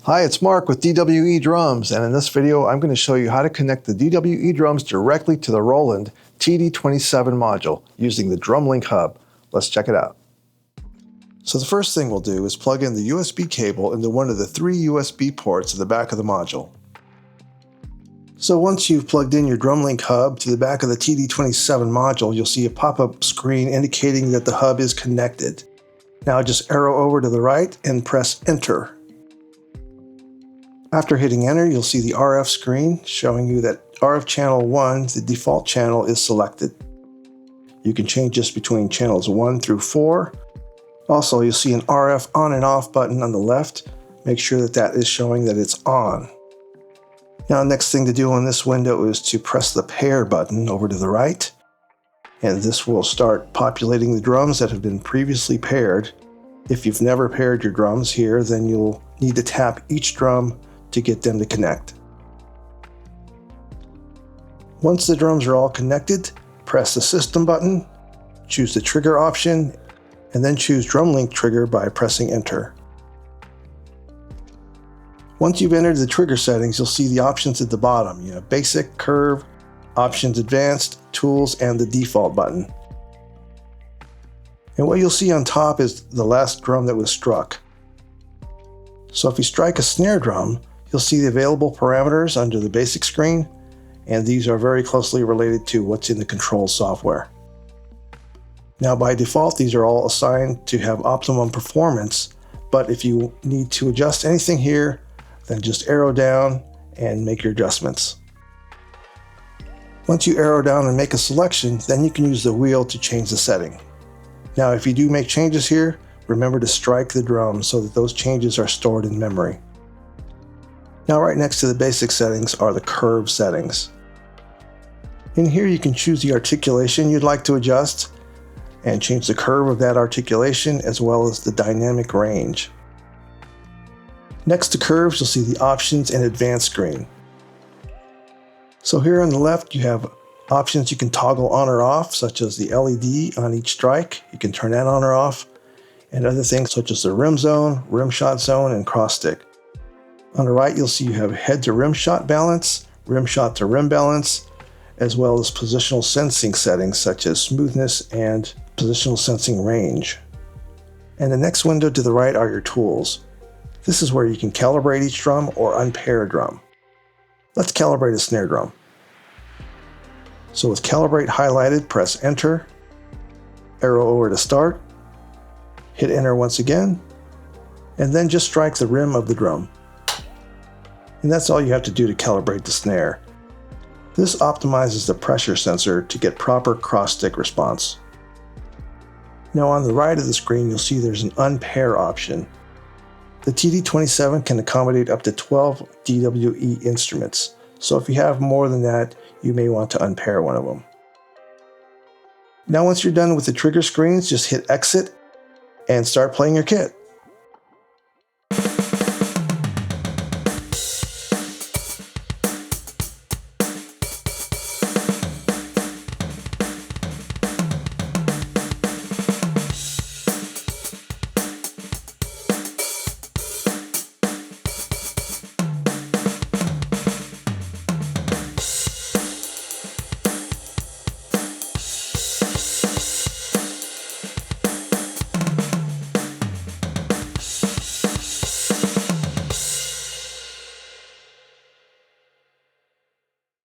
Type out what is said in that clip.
Hi, it's Mark with DWe Drums, and in this video I'm going to show you how to connect the DWe drums directly to the Roland TD-27 module using the DrumLink hub. Let's check it out. So the first thing we'll do is plug in the USB cable into one of the 3 USB ports at the back of the module. So once you've plugged in your DrumLink hub to the back of the TD-27 module, you'll see a pop-up screen indicating that the hub is connected. Now just arrow over to the right and press Enter. After hitting enter, you'll see the RF screen showing you that RF channel 1, the default channel, is selected. You can change this between channels 1 through 4. Also, you'll see an RF on and off button on the left. Make sure that that is showing that it's on. Now, next thing to do on this window is to press the pair button over to the right. And this will start populating the drums that have been previously paired. If you've never paired your drums here, then you'll need to tap each drum to get them to connect. Once the drums are all connected, press the system button, choose the trigger option, and then choose DrumLink trigger by pressing enter. Once you've entered the trigger settings, you'll see the options at the bottom. You have basic, curve, options advanced, tools, and the default button. And what you'll see on top is the last drum that was struck. So if you strike a snare drum, you'll see the available parameters under the basic screen, and these are very closely related to what's in the control software. Now by default, these are all assigned to have optimum performance, but if you need to adjust anything here, then just arrow down and make your adjustments. Once you arrow down and make a selection, then you can use the wheel to change the setting. Now if you do make changes here, remember to strike the drum so that those changes are stored in memory. Now right next to the basic settings are the curve settings. In here you can choose the articulation you'd like to adjust and change the curve of that articulation as well as the dynamic range. Next to curves, you'll see the options and advanced screen. So here on the left you have options you can toggle on or off, such as the LED on each strike. You can turn that on or off, and other things such as the rim zone, rim shot zone, and cross stick. On the right, you'll see you have head to rim shot balance, rim shot to rim balance, as well as positional sensing settings such as smoothness and positional sensing range. And the next window to the right are your tools. This is where you can calibrate each drum or unpair a drum. Let's calibrate a snare drum. So with calibrate highlighted, press enter, arrow over to start, hit enter once again, and then just strike the rim of the drum. And that's all you have to do to calibrate the snare. This optimizes the pressure sensor to get proper cross-stick response. Now on the right of the screen, you'll see there's an unpair option. The TD-27 can accommodate up to 12 DWe instruments, so if you have more than that, you may want to unpair one of them. Now once you're done with the trigger screens, just hit exit and start playing your kit.